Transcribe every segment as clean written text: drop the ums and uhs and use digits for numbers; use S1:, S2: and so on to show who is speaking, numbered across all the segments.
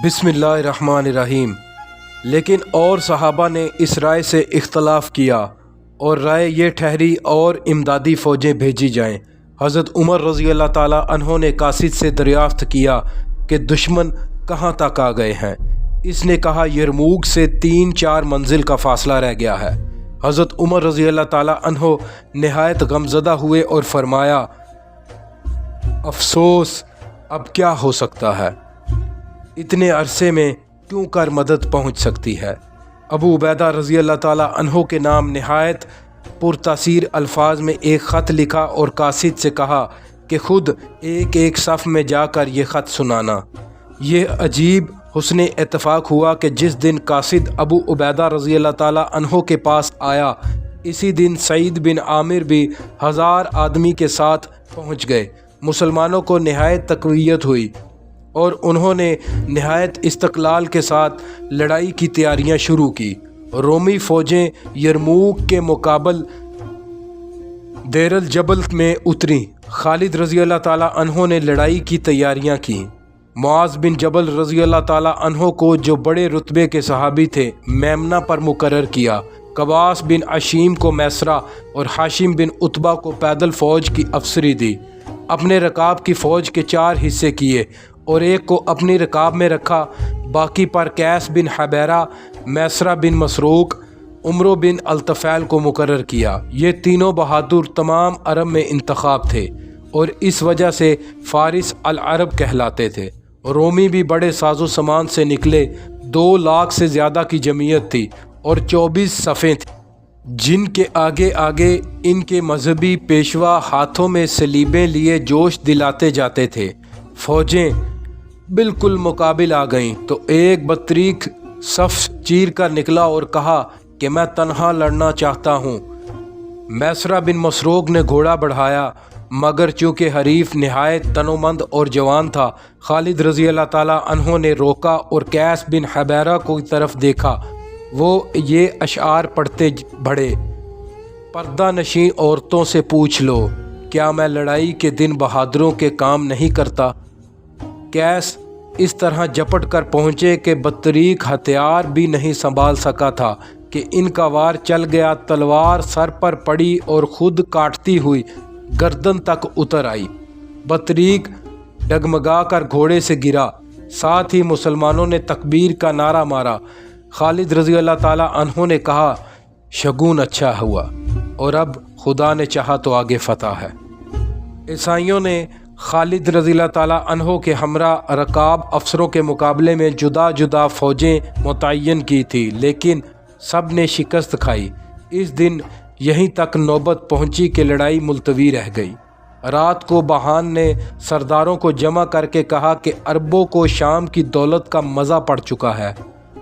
S1: بسم اللہ الرحمن الرحیم۔ لیکن اور صحابہ نے اس رائے سے اختلاف کیا اور رائے یہ ٹھہری اور امدادی فوجیں بھیجی جائیں۔ حضرت عمر رضی اللہ تعالیٰ عنہ نے قاصد سے دریافت کیا کہ دشمن کہاں تک آ گئے ہیں۔ اس نے کہا یرموک سے 3-4 منزل کا فاصلہ رہ گیا ہے۔ حضرت عمر رضی اللہ تعالیٰ عنہ نہایت غمزدہ ہوئے اور فرمایا افسوس، اب کیا ہو سکتا ہے، اتنے عرصے میں کیوں کر مدد پہنچ سکتی ہے۔ ابو عبیدہ رضی اللہ تعالیٰ عنہ کے نام نہایت پرتاثیر الفاظ میں ایک خط لکھا اور قاصد سے کہا کہ خود ایک صف میں جا کر یہ خط سنانا۔ یہ عجیب حسن اتفاق ہوا کہ جس دن قاصد ابو عبیدہ رضی اللہ تعالیٰ عنہ کے پاس آیا، اسی دن سعید بن عامر بھی 1000 آدمی کے ساتھ پہنچ گئے۔ مسلمانوں کو نہایت تقویت ہوئی اور انہوں نے نہایت استقلال کے ساتھ لڑائی کی تیاریاں شروع کی۔ رومی فوجیں یرموک کے مقابل دیر الجبل میں اتریں۔ خالد رضی اللہ تعالیٰ عنہ نے لڑائی کی تیاریاں کیں۔ معاذ بن جبل رضی اللہ تعالیٰ عنہ کو، جو بڑے رتبے کے صحابی تھے، میمنہ پر مقرر کیا۔ قواس بن عشیم کو میسرہ اور ہاشم بن عتبہ کو پیدل فوج کی افسری دی۔ اپنے رکاب کی فوج کے 4 حصے کیے اور ایک کو اپنی رکاب میں رکھا، باقی پر قیس بن حبیرہ، میسرہ بن مسروق، عمرو بن الطفیل کو مقرر کیا۔ یہ تینوں بہادر تمام عرب میں انتخاب تھے اور اس وجہ سے فارس العرب کہلاتے تھے۔ رومی بھی بڑے ساز و سامان سے نکلے۔ 2 لاکھ سے زیادہ کی جمعیت تھی اور 24 صفیں تھیں، جن کے آگے آگے ان کے مذہبی پیشوا ہاتھوں میں صلیبیں لیے جوش دلاتے جاتے تھے۔ فوجیں بالکل مقابل آ گئیں تو ایک بطریق صف چیر کر نکلا اور کہا کہ میں تنہا لڑنا چاہتا ہوں۔ میسرہ بن مسروق نے گھوڑا بڑھایا، مگر چونکہ حریف نہایت تنومند اور جوان تھا، خالد رضی اللہ تعالیٰ عنہ نے روکا اور قیس بن حبیرہ کو طرف دیکھا۔ وہ یہ اشعار پڑھتے بڑھے، پردہ نشین عورتوں سے پوچھ لو، کیا میں لڑائی کے دن بہادروں کے کام نہیں کرتا۔ قیس اس طرح جپٹ کر پہنچے کہ بطریق ہتھیار بھی نہیں سنبھال سکا تھا کہ ان کا وار چل گیا۔ تلوار سر پر پڑی اور خود کاٹتی ہوئی گردن تک اتر آئی۔ بطریق ڈگمگا کر گھوڑے سے گرا، ساتھ ہی مسلمانوں نے تکبیر کا نعرہ مارا۔ خالد رضی اللہ تعالیٰ عنہ نے کہا شگون اچھا ہوا اور اب خدا نے چاہا تو آگے فتح ہے۔ عیسائیوں نے خالد رضی اللہ تعالیٰ عنہ کے ہمراہ رکاب افسروں کے مقابلے میں جدا جدا فوجیں متعین کی تھی، لیکن سب نے شکست کھائی۔ اس دن یہیں تک نوبت پہنچی کہ لڑائی ملتوی رہ گئی۔ رات کو بہان نے سرداروں کو جمع کر کے کہا کہ عربوں کو شام کی دولت کا مزہ پڑ چکا ہے،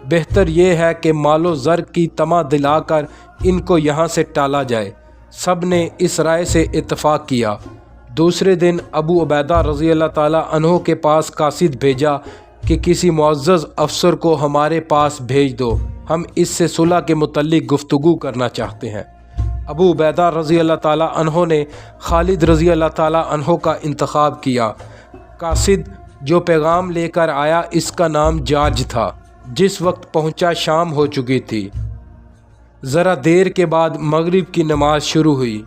S1: بہتر یہ ہے کہ مال و زر کی طمع دلا کر ان کو یہاں سے ٹالا جائے۔ سب نے اس رائے سے اتفاق کیا۔ دوسرے دن ابو عبیدہ رضی اللہ تعالیٰ عنہ کے پاس قاصد بھیجا کہ کسی معزز افسر کو ہمارے پاس بھیج دو، ہم اس سے صلح کے متعلق گفتگو کرنا چاہتے ہیں۔ ابو عبیدہ رضی اللہ تعالیٰ عنہ نے خالد رضی اللہ تعالیٰ عنہ کا انتخاب کیا۔ قاصد جو پیغام لے کر آیا، اس کا نام جارج تھا۔ جس وقت پہنچا شام ہو چکی تھی۔ ذرا دیر کے بعد مغرب کی نماز شروع ہوئی۔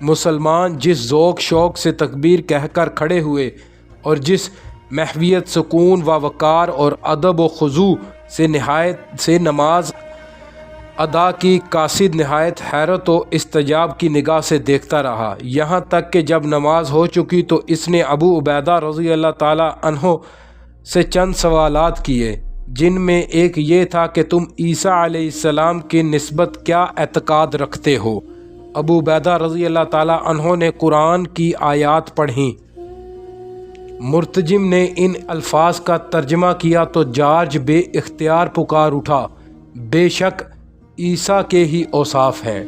S1: مسلمان جس ذوق شوق سے تکبیر کہہ کر کھڑے ہوئے اور جس محویت، سکون و وقار اور ادب و خضوع سے نماز ادا کی، قاصد نہایت حیرت و استعجاب کی نگاہ سے دیکھتا رہا، یہاں تک کہ جب نماز ہو چکی تو اس نے ابو عبیدہ رضی اللہ تعالیٰ عنہ سے چند سوالات کیے، جن میں ایک یہ تھا کہ تم عیسیٰ علیہ السلام کی نسبت کیا اعتقاد رکھتے ہو۔ ابو عبیدہ رضی اللہ تعالیٰ عنہ نے قرآن کی آیات پڑھیں۔ مرتجم نے ان الفاظ کا ترجمہ کیا تو جارج بے اختیار پکار اٹھا، بے شک عیسیٰ کے ہی اوصاف ہیں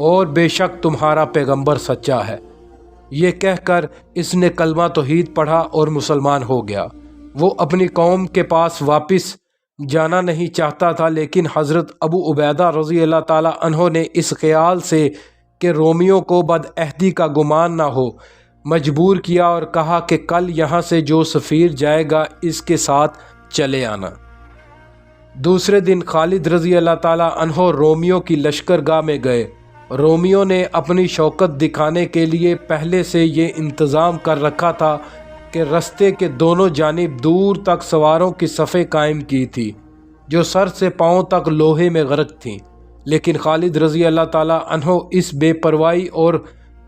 S1: اور بے شک تمہارا پیغمبر سچا ہے۔ یہ کہہ کر اس نے کلمہ توحید پڑھا اور مسلمان ہو گیا۔ وہ اپنی قوم کے پاس واپس جانا نہیں چاہتا تھا، لیکن حضرت ابو عبیدہ رضی اللہ تعالیٰ عنہ نے اس خیال سے کہ رومیوں کو بدعہدی کا گمان نہ ہو مجبور کیا اور کہا کہ کل یہاں سے جو سفیر جائے گا اس کے ساتھ چلے آنا۔ دوسرے دن خالد رضی اللہ تعالیٰ عنہ رومیوں کی لشکر گاہ میں گئے۔ رومیوں نے اپنی شوکت دکھانے کے لیے پہلے سے یہ انتظام کر رکھا تھا کہ رستے کے دونوں جانب دور تک سواروں کی صفیں قائم کی تھی جو سر سے پاؤں تک لوہے میں غرق تھیں، لیکن خالد رضی اللہ تعالیٰ عنہ اس بے پرواہی اور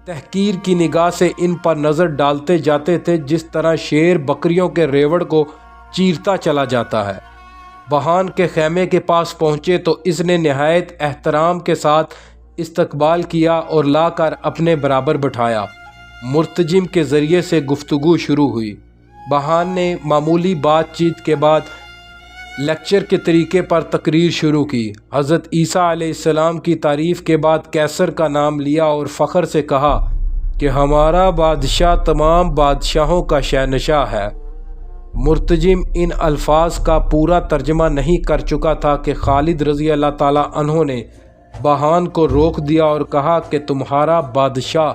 S1: تحقیر کی نگاہ سے ان پر نظر ڈالتے جاتے تھے جس طرح شیر بکریوں کے ریوڑ کو چیرتا چلا جاتا ہے۔ بہان کے خیمے کے پاس پہنچے تو اس نے نہایت احترام کے ساتھ استقبال کیا اور لا کر اپنے برابر بٹھایا۔ مرتجم کے ذریعے سے گفتگو شروع ہوئی۔ بہان نے معمولی بات چیت کے بعد لیکچر کے طریقے پر تقریر شروع کی۔ حضرت عیسیٰ علیہ السلام کی تعریف کے بعد کیسر کا نام لیا اور فخر سے کہا کہ ہمارا بادشاہ تمام بادشاہوں کا شہنشاہ ہے۔ مرتجم ان الفاظ کا پورا ترجمہ نہیں کر چکا تھا کہ خالد رضی اللہ تعالیٰ عنہ نے بہان کو روک دیا اور کہا کہ تمہارا بادشاہ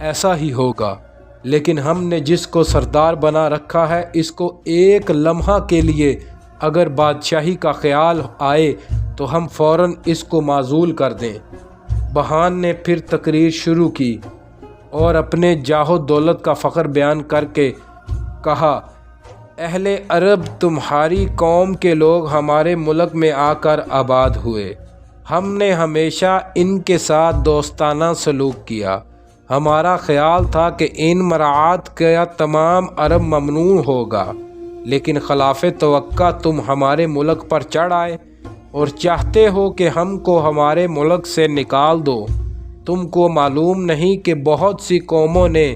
S1: ایسا ہی ہوگا، لیکن ہم نے جس کو سردار بنا رکھا ہے اس کو ایک لمحہ کے لیے اگر بادشاہی کا خیال آئے تو ہم فوراً اس کو معزول کر دیں۔ بہان نے پھر تقریر شروع کی اور اپنے جاہ و دولت کا فخر بیان کر کے کہا، اہل عرب تمہاری قوم کے لوگ ہمارے ملک میں آ کر آباد ہوئے۔ ہم نے ہمیشہ ان کے ساتھ دوستانہ سلوک کیا۔ ہمارا خیال تھا کہ ان مراعات کا تمام عرب ممنوع ہوگا، لیکن خلاف توقع تم ہمارے ملک پر چڑھ آئے اور چاہتے ہو کہ ہم کو ہمارے ملک سے نکال دو۔ تم کو معلوم نہیں کہ بہت سی قوموں نے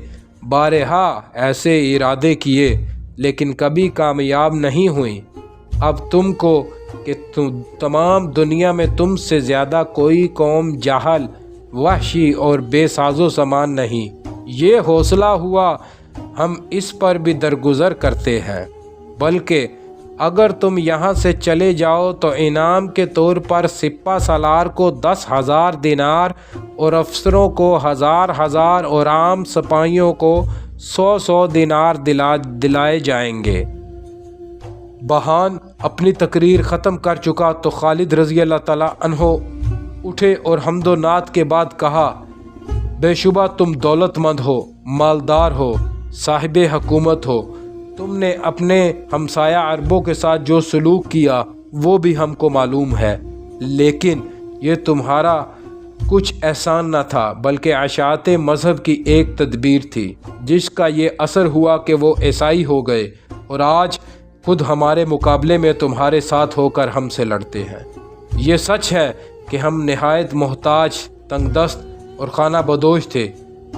S1: بارہا ایسے ارادے کیے لیکن کبھی کامیاب نہیں ہوئیں۔ اب تم کو کہ تمام دنیا میں تم سے زیادہ کوئی قوم جاہل، وحشی اور بے ساز و سامان نہیں۔ یہ حوصلہ ہوا ہم اس پر بھی درگزر کرتے ہیں، بلکہ اگر تم یہاں سے چلے جاؤ تو انعام کے طور پر سپہ سالار کو 10,000 دینار اور افسروں کو 1,000 اور عام سپاہیوں کو 100 دینار دلائے جائیں گے۔ بہان اپنی تقریر ختم کر چکا تو خالد رضی اللہ تعالیٰ عنہ اٹھے اور حمد و نعت کے بعد کہا، بے شبہ تم دولت مند ہو، مالدار ہو، صاحب حکومت ہو۔ تم نے اپنے ہمسایہ عربوں کے ساتھ جو سلوک کیا وہ بھی ہم کو معلوم ہے، لیکن یہ تمہارا کچھ احسان نہ تھا بلکہ اشاعت مذہب کی ایک تدبیر تھی جس کا یہ اثر ہوا کہ وہ عیسائی ہو گئے اور آج خود ہمارے مقابلے میں تمہارے ساتھ ہو کر ہم سے لڑتے ہیں۔ یہ سچ ہے کہ ہم نہایت محتاج، تنگ دست اور خانہ بدوش تھے۔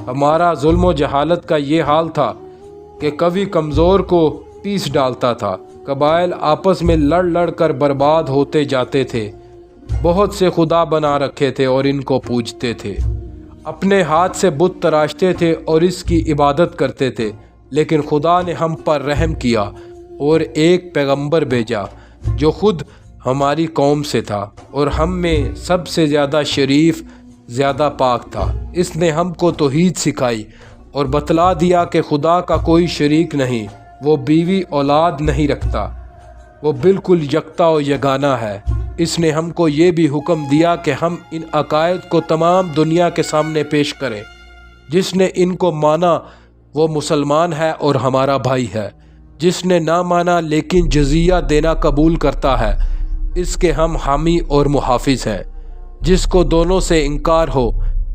S1: ہمارا ظلم و جہالت کا یہ حال تھا کہ کبھی کمزور کو پیس ڈالتا تھا، قبائل آپس میں لڑ کر برباد ہوتے جاتے تھے۔ بہت سے خدا بنا رکھے تھے اور ان کو پوجتے تھے، اپنے ہاتھ سے بت تراشتے تھے اور اس کی عبادت کرتے تھے، لیکن خدا نے ہم پر رحم کیا اور ایک پیغمبر بھیجا جو خود ہماری قوم سے تھا اور ہم میں سب سے زیادہ شریف، زیادہ پاک تھا۔ اس نے ہم کو توحید سکھائی اور بتلا دیا کہ خدا کا کوئی شریک نہیں، وہ بیوی اولاد نہیں رکھتا، وہ بالکل یکتا و یگانہ ہے۔ اس نے ہم کو یہ بھی حکم دیا کہ ہم ان عقائد کو تمام دنیا کے سامنے پیش کریں۔ جس نے ان کو مانا وہ مسلمان ہے اور ہمارا بھائی ہے، جس نے نہ مانا لیکن جزیہ دینا قبول کرتا ہے اس کے ہم حامی اور محافظ ہیں۔ جس کو دونوں سے انکار ہو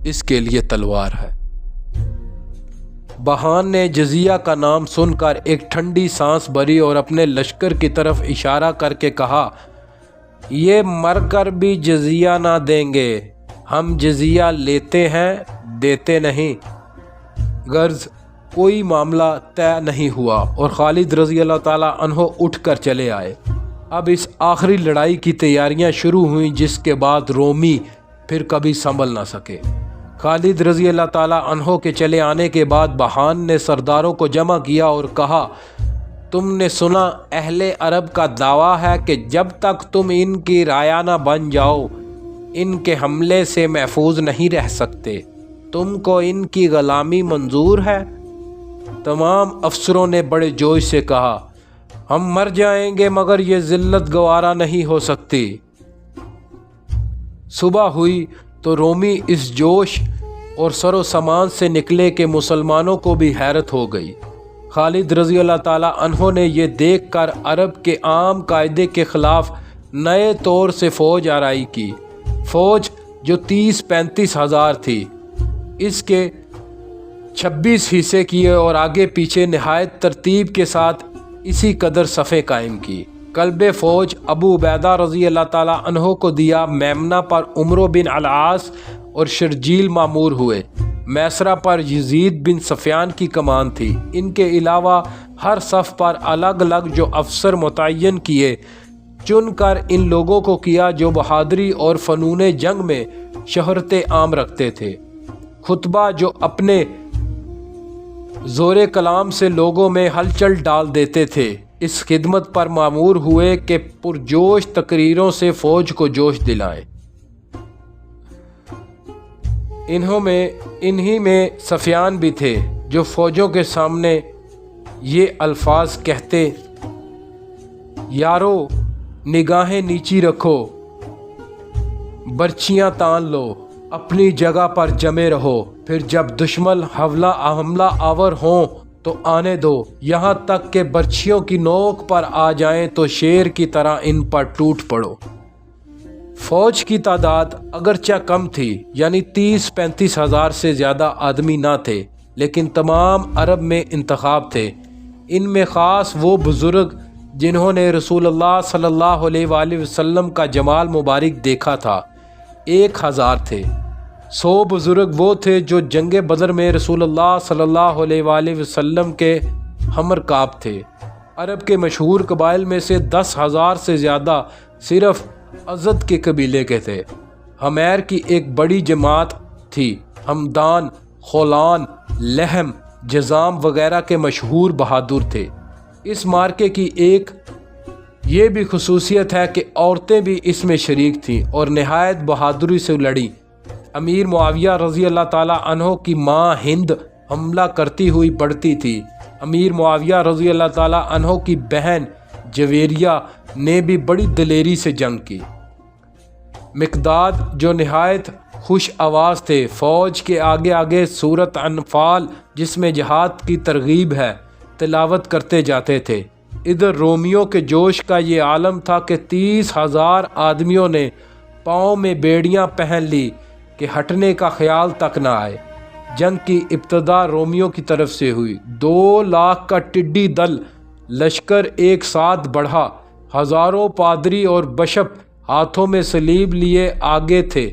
S1: اس کے لیے تلوار ہے۔ بہان نے جزیہ کا نام سن کر ایک ٹھنڈی سانس بھری اور اپنے لشکر کی طرف اشارہ کر کے کہا، یہ مر کر بھی جزیہ نہ دیں گے، ہم جزیہ لیتے ہیں، دیتے نہیں۔ غرض کوئی معاملہ طے نہیں ہوا اور خالد رضی اللہ تعالیٰ عنہ اٹھ کر چلے آئے۔ اب اس آخری لڑائی کی تیاریاں شروع ہوئیں جس کے بعد رومی پھر کبھی سنبھل نہ سکے۔ خالد رضی اللہ تعالیٰ عنہ کے چلے آنے کے بعد بہان نے سرداروں کو جمع کیا اور کہا، تم نے سنا اہل عرب کا دعویٰ ہے کہ جب تک تم ان کی رعایا نہ بن جاؤ ان کے حملے سے محفوظ نہیں رہ سکتے۔ تم کو ان کی غلامی منظور ہے؟ تمام افسروں نے بڑے جوش سے کہا، ہم مر جائیں گے مگر یہ ذلت گوارا نہیں ہو سکتی۔ صبح ہوئی تو رومی اس جوش اور سر و سامان سے نکلے کہ مسلمانوں کو بھی حیرت ہو گئی۔ خالد رضی اللہ تعالیٰ عنہ نے یہ دیکھ کر عرب کے عام قاعدے کے خلاف نئے طور سے فوج آرائی کی۔ فوج جو 30-35 ہزار تھی، اس کے 26 حصے کیے اور آگے پیچھے نہایت ترتیب کے ساتھ اسی قدر صفیں قائم کی۔ قلب فوج ابو عبیدہ رضی اللہ تعالیٰ عنہ کو دیا۔ میمنہ پر عمرو بن العاص اور شرجیل مامور ہوئے۔ میسرہ پر یزید بن سفیان کی کمان تھی۔ ان کے علاوہ ہر صف پر الگ الگ جو افسر متعین کیے، چن کر ان لوگوں کو کیا جو بہادری اور فنون جنگ میں شہرت عام رکھتے تھے۔ خطبہ جو اپنے زور کلام سے لوگوں میں ہلچل ڈال دیتے تھے، اس خدمت پر مامور ہوئے کہ پرجوش تقریروں سے فوج کو جوش دلائیں۔ انہی میں سفیان بھی تھے جو فوجوں کے سامنے یہ الفاظ کہتے: یارو نگاہیں نیچی رکھو، برچیاں تان لو، اپنی جگہ پر جمے رہو، پھر جب دشمن حملہ آور ہوں تو آنے دو، یہاں تک کہ برچھیوں کی نوک پر آ جائیں تو شیر کی طرح ان پر ٹوٹ پڑو۔ فوج کی تعداد اگرچہ کم تھی، یعنی 30-35 ہزار سے زیادہ آدمی نہ تھے، لیکن تمام عرب میں انتخاب تھے۔ ان میں خاص وہ بزرگ جنہوں نے رسول اللہ صلی اللہ علیہ وآلہ وسلم کا جمال مبارک دیکھا تھا، 1000 تھے۔ 100 بزرگ وہ تھے جو جنگ بدر میں رسول اللہ صلی اللہ علیہ وآلہ وسلم کے ہمرکاب تھے۔ عرب کے مشہور قبائل میں سے 10,000 سے زیادہ صرف ازد کے قبیلے کے تھے۔ حمیر کی ایک بڑی جماعت تھی۔ ہمدان، خولان، لہم، جزام وغیرہ کے مشہور بہادر تھے۔ اس مارکے کی ایک یہ بھی خصوصیت ہے کہ عورتیں بھی اس میں شریک تھیں اور نہایت بہادری سے لڑیں۔ امیر معاویہ رضی اللہ تعالیٰ عنہ کی ماں ہند حملہ کرتی ہوئی بڑھتی تھی۔ امیر معاویہ رضی اللہ تعالیٰ عنہ کی بہن جویریہ نے بھی بڑی دلیری سے جنگ کی۔ مقداد جو نہایت خوش آواز تھے، فوج کے آگے آگے سورۃ انفال جس میں جہاد کی ترغیب ہے تلاوت کرتے جاتے تھے۔ ادھر رومیوں کے جوش کا یہ عالم تھا کہ 30,000 آدمیوں نے پاؤں میں بیڑیاں پہن لی کہ ہٹنے کا خیال تک نہ آئے۔ جنگ کی ابتدا رومیوں کی طرف سے ہوئی۔ 2 لاکھ کا ٹڈی دل لشکر ایک ساتھ بڑھا۔ ہزاروں پادری اور بشپ ہاتھوں میں صلیب لیے آگے تھے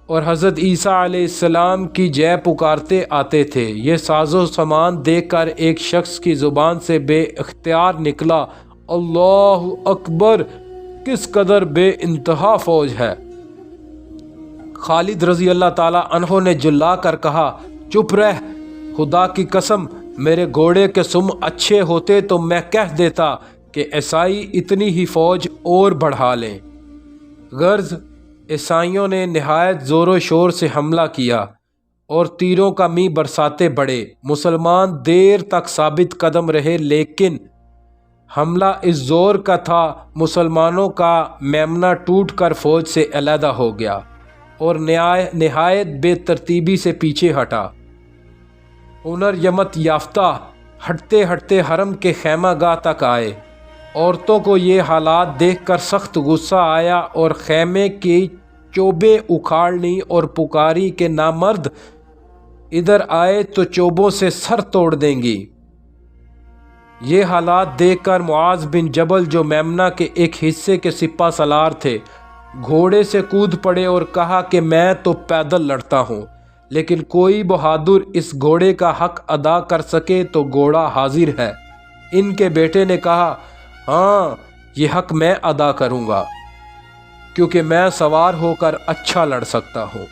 S1: اور حضرت عیسیٰ علیہ السلام کی جے پکارتے آتے تھے۔ یہ ساز و سامان دیکھ کر ایک شخص کی زبان سے بے اختیار نکلا: اللہ اکبر! کس قدر بے انتہا فوج ہے! خالد رضی اللہ تعالیٰ عنہ نے جلا کر کہا: چپ رہ، خدا کی قسم، میرے گھوڑے کے سم اچھے ہوتے تو میں کہہ دیتا کہ عیسائی اتنی ہی فوج اور بڑھا لیں۔ غرض عیسائیوں نے نہایت زور و شور سے حملہ کیا اور تیروں کا می برساتے بڑھے۔ مسلمان دیر تک ثابت قدم رہے، لیکن حملہ اس زور کا تھا مسلمانوں کا میمنہ ٹوٹ کر فوج سے علیحدہ ہو گیا اور نہایت بے ترتیبی سے پیچھے ہٹا۔ ہنر یمت یافتہ ہٹتے ہٹتے حرم کے خیمہ گاہ تک آئے۔ عورتوں کو یہ حالات دیکھ کر سخت غصہ آیا اور خیمے کی چوبیں اکھاڑ لیں اور پکاری کہ نامرد ادھر آئے تو چوبوں سے سر توڑ دیں گی۔ یہ حالات دیکھ کر معاذ بن جبل جو میمنہ کے ایک حصے کے سپہ سالار تھے، گھوڑے سے کود پڑے اور کہا کہ میں تو پیدل لڑتا ہوں، لیکن کوئی بہادر اس گھوڑے کا حق ادا کر سکے تو گھوڑا حاضر ہے۔ ان کے بیٹے نے کہا: ہاں، یہ حق میں ادا کروں گا کیونکہ میں سوار ہو کر اچھا لڑ سکتا ہوں۔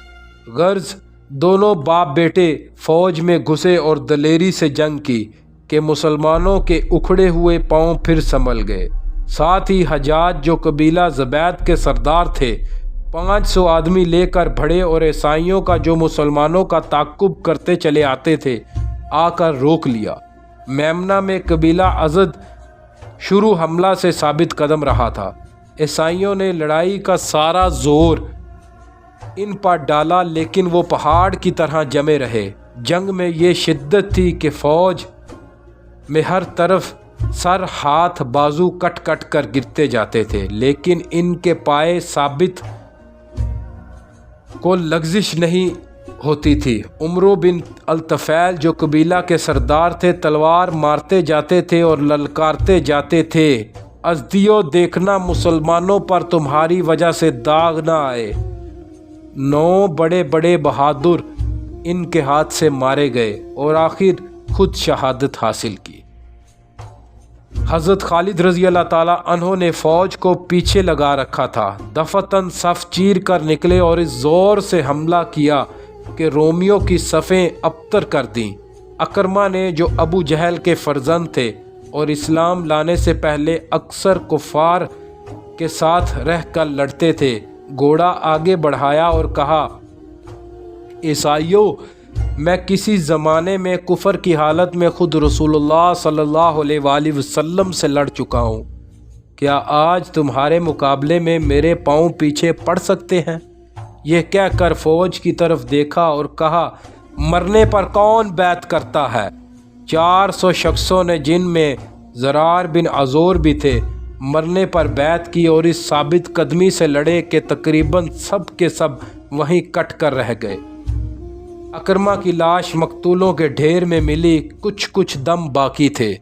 S1: غرض دونوں باپ بیٹے فوج میں گھسے اور دلیری سے جنگ کی کہ مسلمانوں کے اکھڑے ہوئے پاؤں پھر سنبھل گئے۔ ساتھ ہی حجاج جو قبیلہ زبید کے سردار تھے 500 آدمی لے کر بڑھے اور عیسائیوں کا جو مسلمانوں کا تعقب کرتے چلے آتے تھے آ کر روک لیا۔ میمنہ میں قبیلہ ازد شروع حملہ سے ثابت قدم رہا تھا۔ عیسائیوں نے لڑائی کا سارا زور ان پر ڈالا، لیکن وہ پہاڑ کی طرح جمے رہے۔ جنگ میں یہ شدت تھی کہ فوج میں ہر طرف سر، ہاتھ، بازو کٹ کٹ کر گرتے جاتے تھے، لیکن ان کے پائے ثابت کو لغزش نہیں ہوتی تھی۔ عمرو بن الطفیل جو قبیلہ کے سردار تھے، تلوار مارتے جاتے تھے اور للکارتے جاتے تھے، ازدیو دیکھنا مسلمانوں پر تمہاری وجہ سے داغ نہ آئے۔ 9 بڑے بڑے بہادر ان کے ہاتھ سے مارے گئے اور آخر خود شہادت حاصل کی۔ حضرت خالد رضی اللہ تعالیٰ عنہ نے فوج کو پیچھے لگا رکھا تھا، دفعتاً صف چیر کر نکلے اور اس زور سے حملہ کیا کہ رومیوں کی صفیں ابتر کر دیں۔ اکرمہ نے، جو ابو جہل کے فرزند تھے اور اسلام لانے سے پہلے اکثر کفار کے ساتھ رہ کر لڑتے تھے، گھوڑا آگے بڑھایا اور کہا، عیسائیو، میں کسی زمانے میں کفر کی حالت میں خود رسول اللہ صلی اللہ علیہ وآلہ وسلم سے لڑ چکا ہوں، کیا آج تمہارے مقابلے میں میرے پاؤں پیچھے پڑ سکتے ہیں؟ یہ کہہ کر فوج کی طرف دیکھا اور کہا، مرنے پر کون بیعت کرتا ہے؟ 400 شخصوں نے، جن میں زرار بن عزور بھی تھے، مرنے پر بیعت کی اور اس ثابت قدمی سے لڑے کہ تقریباً سب کے سب وہیں کٹ کر رہ گئے۔ اکرمہ کی لاش مقتولوں کے ڈھیر میں ملی، کچھ دم باقی تھے۔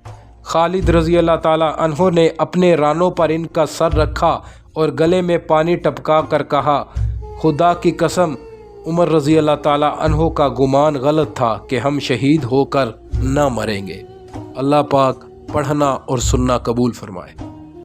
S1: خالد رضی اللہ تعالیٰ عنہ نے اپنے رانوں پر ان کا سر رکھا اور گلے میں پانی ٹپکا کر کہا، خدا کی قسم، عمر رضی اللہ تعالیٰ عنہ کا گمان غلط تھا کہ ہم شہید ہو کر نہ مریں گے۔ اللہ پاک پڑھنا اور سننا قبول فرمائے۔